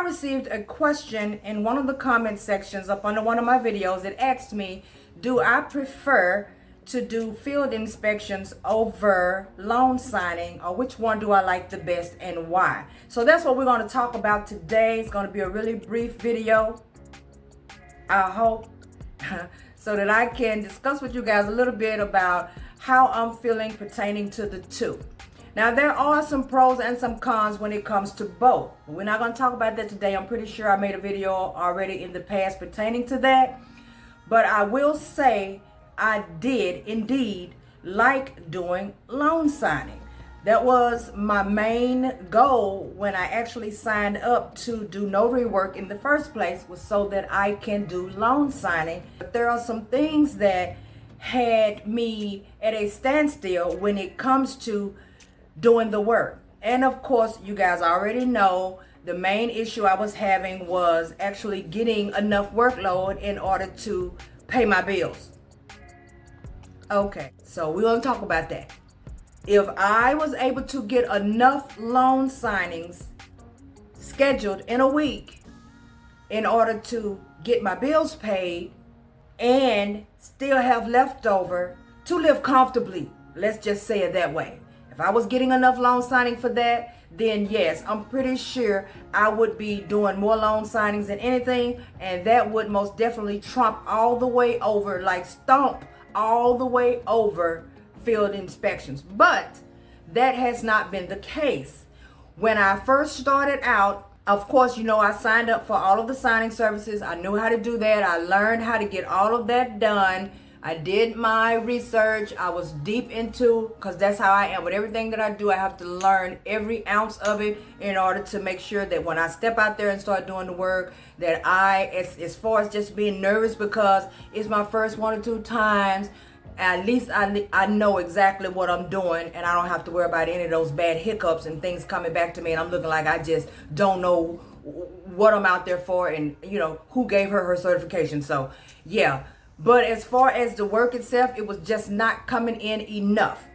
received a question in one of the comment sections up under one of my videos. It asked me, do I prefer to do field inspections over loan signing, or which one do I like the best and why? So that's what we're going to talk about today. It's going to be a really brief video, I hope, so that I can discuss with you guys a little bit about how I'm feeling pertaining to the two. Now, there are some pros and some cons when it comes to both. We're not going to talk about that today. I'm pretty sure I made a video already in the past pertaining to that. But I will say I did indeed like doing loan signing. That was my main goal when I actually signed up to do notary work in the first place, was so that I can do loan signing. But there are some things that had me at a standstill when it comes to doing the work. And of course, you guys already know the main issue I was having was actually getting enough workload in order to pay my bills. Okay, so we're going to talk about that. If I was able to get enough loan signings scheduled in a week in order to get my bills paid and still have leftover to live comfortably, let's just say it that way. If I was getting enough loan signing for that, then yes, I'm pretty sure I would be doing more loan signings than anything, and that would most definitely trump all the way over, like stomp all the way over field inspections. But that has not been the case. When I first started out, of course, you know, I signed up for all of the signing services. I knew how to do that. I learned how to get all of that done. I did my research. I was deep into, because that's how I am with everything that I do. I have to learn every ounce of it in order to make sure that when I step out there and start doing the work, that as far as just being nervous because it's my first 1 or 2 times, at least I know exactly what I'm doing, and I don't have to worry about any of those bad hiccups and things coming back to me and I'm looking like I just don't know what I'm out there for, and you know, who gave her certification. So yeah. But as far as the work itself, it was just not coming in enough.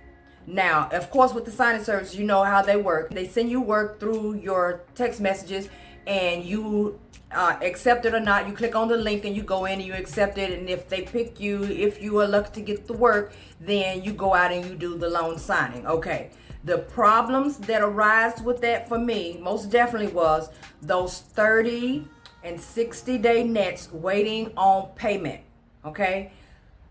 Now, of course, with the signing service, you know how they work. They send you work through your text messages, and you accept it or not. You click on the link and you go in and you accept it. And if they pick you, if you are lucky to get the work, then you go out and you do the loan signing. Okay. The problems that arise with that for me most definitely was those 30 and 60-day nets waiting on payment. Okay,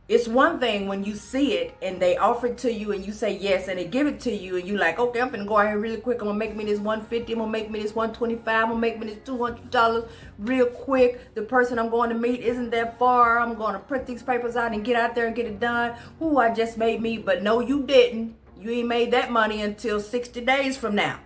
it's one thing when you see it and they offer it to you and you say yes and they give it to you and you like, okay, I'm gonna go out here really quick. I'm gonna make me this $150. I'm gonna make me this $125. I'm gonna make me this $200 real quick. The person I'm going to meet isn't that far. I'm gonna print these papers out and get out there and get it done. Ooh, I just made me, but no, you didn't. You ain't made that money until 60 days from now.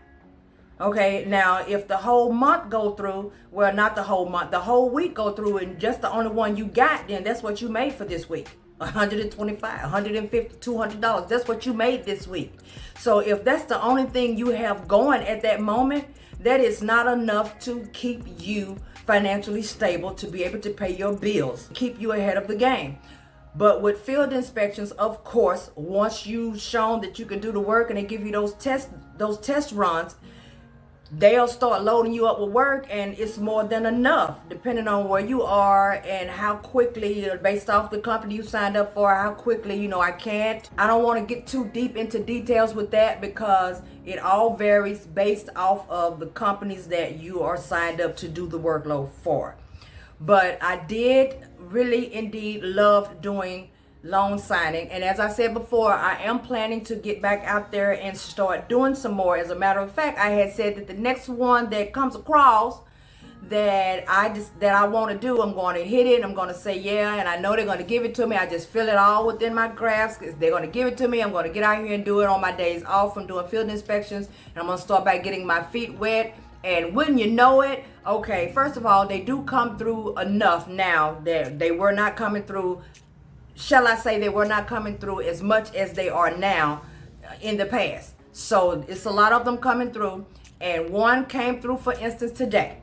Okay, now if the whole month go through, well, not the whole month, the whole week go through, and just the only one you got, then that's what you made for this week. $125, $150, $200. That's what you made this week. So if that's the only thing you have going at that moment, that is not enough to keep you financially stable to be able to pay your bills, keep you ahead of the game. But with field inspections, of course, once you've shown that you can do the work and they give you those test runs, they'll start loading you up with work, and it's more than enough depending on where you are and how quickly, based off the company you signed up for, how quickly, you know, I don't want to get too deep into details with that because it all varies based off of the companies that you are signed up to do the workload for. But I did really indeed love doing loan signing, and as I said before, I am planning to get back out there and start doing some more. As a matter of fact, I had said that the next one that comes across that I want to do, I'm going to hit it. I'm going to say yeah, and I know they're going to give it to me. I just feel it all within my grasp. They're going to give it to me. I'm going to get out here and do it on my days off from doing field inspections, and I'm going to start by getting my feet wet. And wouldn't you know it, okay, first of all, they do come through enough now that they were not coming through. Shall I say, they were not coming through as much as they are now in the past. So it's a lot of them coming through, and one came through, for instance, today.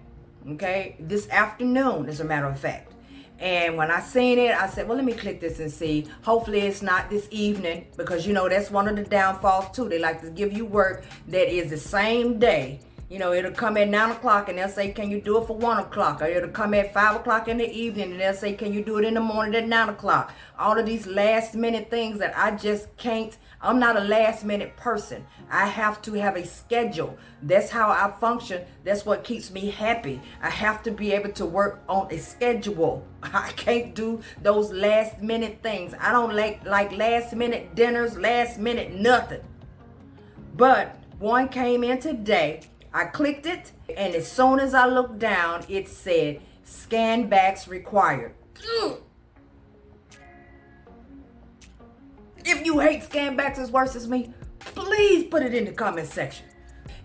Okay, this afternoon, as a matter of fact. And when I seen it, I said, well, let me click this and see. Hopefully it's not this evening, because you know that's one of the downfalls too. They like to give you work that is the same day You know, it'll come at 9 o'clock and they'll say, can you do it for 1 o'clock? Or it'll come at 5 o'clock in the evening and they'll say, can you do it in the morning at 9 o'clock? All of these last minute things that I just can't. I'm not a last minute person. I have to have a schedule. That's how I function. That's what keeps me happy. I have to be able to work on a schedule. I can't do those last minute things. I don't like last minute dinners, last minute nothing. But one came in today. I clicked it, and as soon as I looked down, it said scan backs required. If you hate scan backs as worse as me, please put it in the comment section.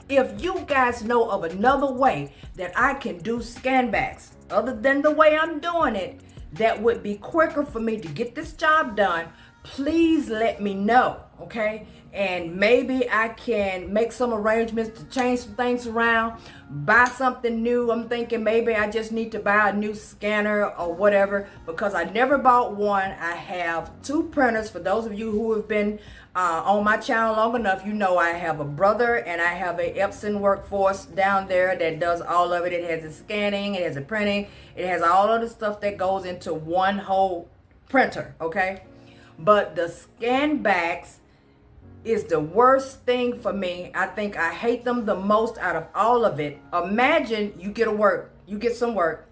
If you guys know of another way that I can do scan backs other than the way I'm doing it, that would be quicker for me to get this job done, please let me know, okay? And maybe I can make some arrangements to change some things around, buy something new. I'm thinking maybe I just need to buy a new scanner or whatever, because I never bought one. I have 2 printers. For those of you who have been on my channel long enough, you know I have a brother and I have a Epson workforce down there that does all of it. It has the scanning, it has the printing, it has all of the stuff that goes into one whole printer, okay? But the scan backs is the worst thing for me. I think I hate them the most out of all of it. Imagine you get some work.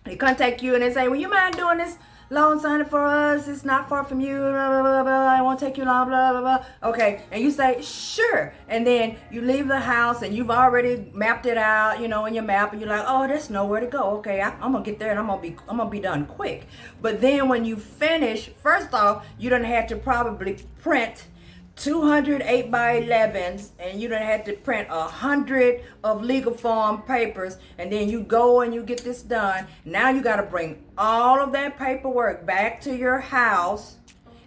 They contact you and they say, well, you mind doing this loan signing for us? It's not far from you, blah, blah, blah, blah. I won't take you long, blah, blah, blah. Okay, and you say, sure. And then you leave the house and you've already mapped it out, you know, in your map, and you're like, oh, there's nowhere to go. Okay, I'm gonna get there and I'm gonna be done quick. But then when you finish, first off, you done had to probably print 200 8x11s, and you done had to print 100 of legal form papers, and then you go and you get this done. Now you got to bring all of that paperwork back to your house,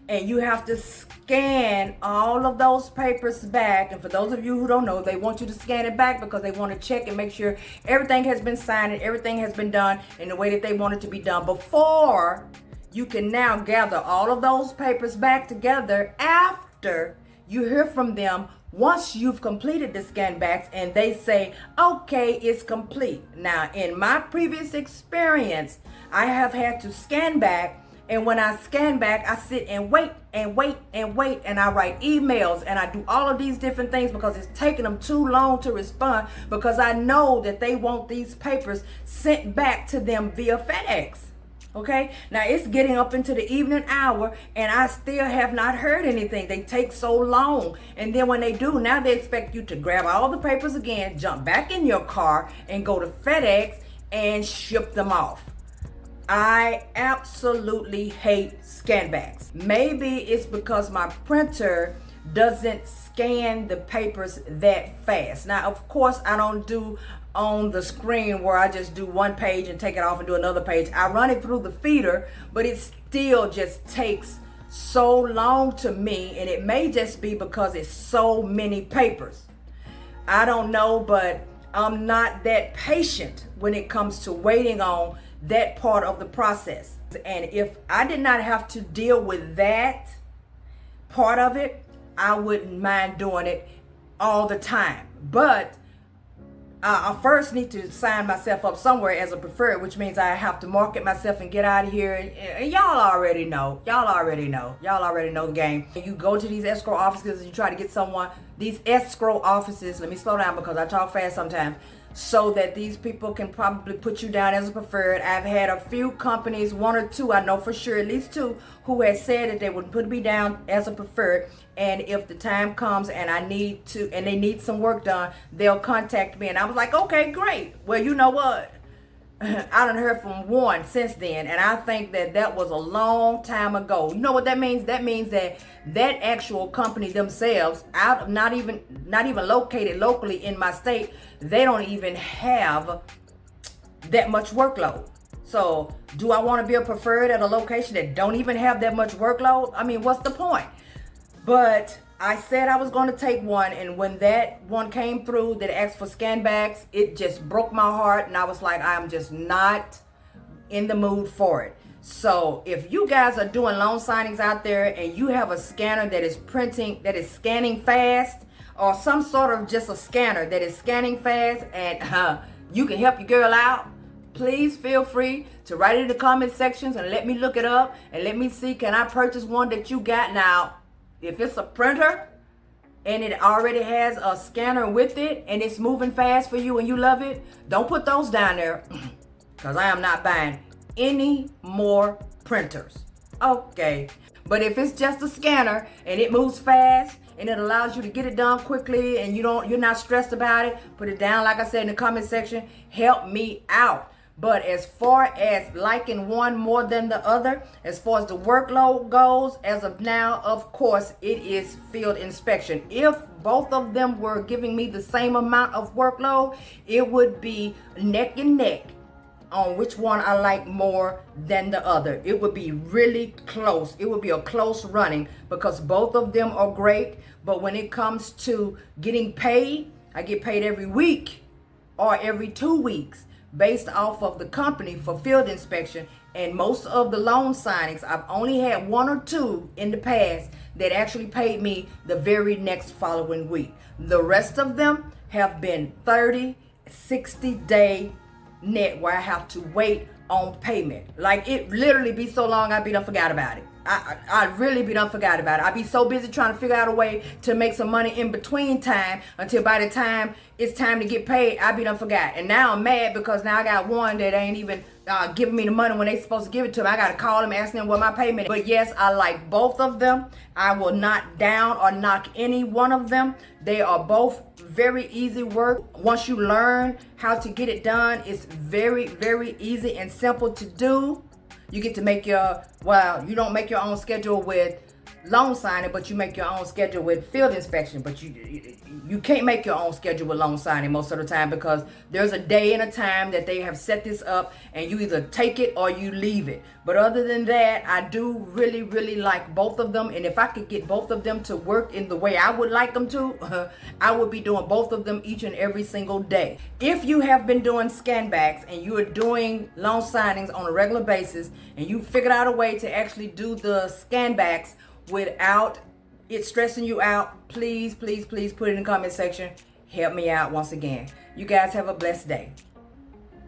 and you have to scan all of those papers back. And for those of you who don't know, they want you to scan it back because they want to check and make sure everything has been signed and everything has been done in the way that they want it to be done before you can now gather all of those papers back together after you hear from them once you've completed the scan backs and they say, okay, it's complete. Now, in my previous experience, I have had to scan back, and when I scan back, I sit and wait and wait and wait, and I write emails and I do all of these different things because it's taking them too long to respond, because I know that they want these papers sent back to them via FedEx. Okay, now it's getting up into the evening hour and I still have not heard anything. They take so long. And then when they do, now they expect you to grab all the papers again, jump back in your car and go to FedEx and ship them off. I absolutely hate scan backs. Maybe it's because my printer doesn't scan the papers that fast. Now, of course, I don't do on the screen where I just do one page and take it off and do another page. I run it through the feeder, but it still just takes so long to me, and it may just be because it's so many papers. I don't know, but I'm not that patient when it comes to waiting on that part of the process. And if I did not have to deal with that part of it, I wouldn't mind doing it all the time. But I first need to sign myself up somewhere as a preferred, which means I have to market myself and get out of here. And y'all already know. Y'all already know the game. You go to these escrow offices and you try to get someone. These escrow offices, let me slow down because I talk fast sometimes, so that these people can probably put you down as a preferred. I've had a few companies, 1 or 2, I know for sure, at least 2, who had said that they would put me down as a preferred. And if the time comes and I need to, and they need some work done, they'll contact me. And I was like, okay, great. Well, you know what? I done heard from one since then, and I think that was a long time ago. You know what that means? That means that that actual company themselves, out of not even located locally in my state, they don't even have that much workload. So do I want to be a preferred at a location that don't even have that much workload? I mean, what's the point? But I said I was going to take one, and when that one came through that asked for scan backs, it just broke my heart, and I was like, I'm just not in the mood for it. So if you guys are doing loan signings out there and you have a scanner that is scanning fast, or some sort of just a scanner that is scanning fast and you can help your girl out, please feel free to write it in the comment sections and let me look it up and let me see, can I purchase one that you got? Now, if it's a printer and it already has a scanner with it and it's moving fast for you and you love it, don't put those down there because I am not buying any more printers. Okay. But if it's just a scanner and it moves fast and it allows you to get it done quickly and you're not stressed about it, put it down, like I said, in the comment section. Help me out. But as far as liking one more than the other, as far as the workload goes, as of now, of course, it is field inspection. If both of them were giving me the same amount of workload, it would be neck and neck on which one I like more than the other. It would be really close. It would be a close running because both of them are great. But when it comes to getting paid, I get paid every week or every 2 weeks based off of the company for field inspection. And most of the loan signings, I've only had 1 or 2 in the past that actually paid me the very next following week. The rest of them have been 30, 60-day net where I have to wait on payment. Like, it literally be so long I be done forgot about it. I really be done forgot about it. I be so busy trying to figure out a way to make some money in between time until by the time it's time to get paid, I be done forgot. And now I'm mad because now I got one that ain't even giving me the money when they supposed to give it to me. I got to call them, ask them what my payment is. But yes, I like both of them. I will not down or knock any one of them. They are both very easy work. Once you learn how to get it done, it's very, very easy and simple to do. You get to make you don't make your own schedule with loan signing, but you make your own schedule with field inspection. But you can't make your own schedule with loan signing most of the time because there's a day and a time that they have set this up and you either take it or you leave it. But other than that, I do really, really like both of them. And if I could get both of them to work in the way I would like them to, I would be doing both of them each and every single day. If you have been doing scan backs and you are doing loan signings on a regular basis and you figured out a way to actually do the scan backs without it stressing you out, please, please, please put it in the comment section. Help me out once again. You guys have a blessed day.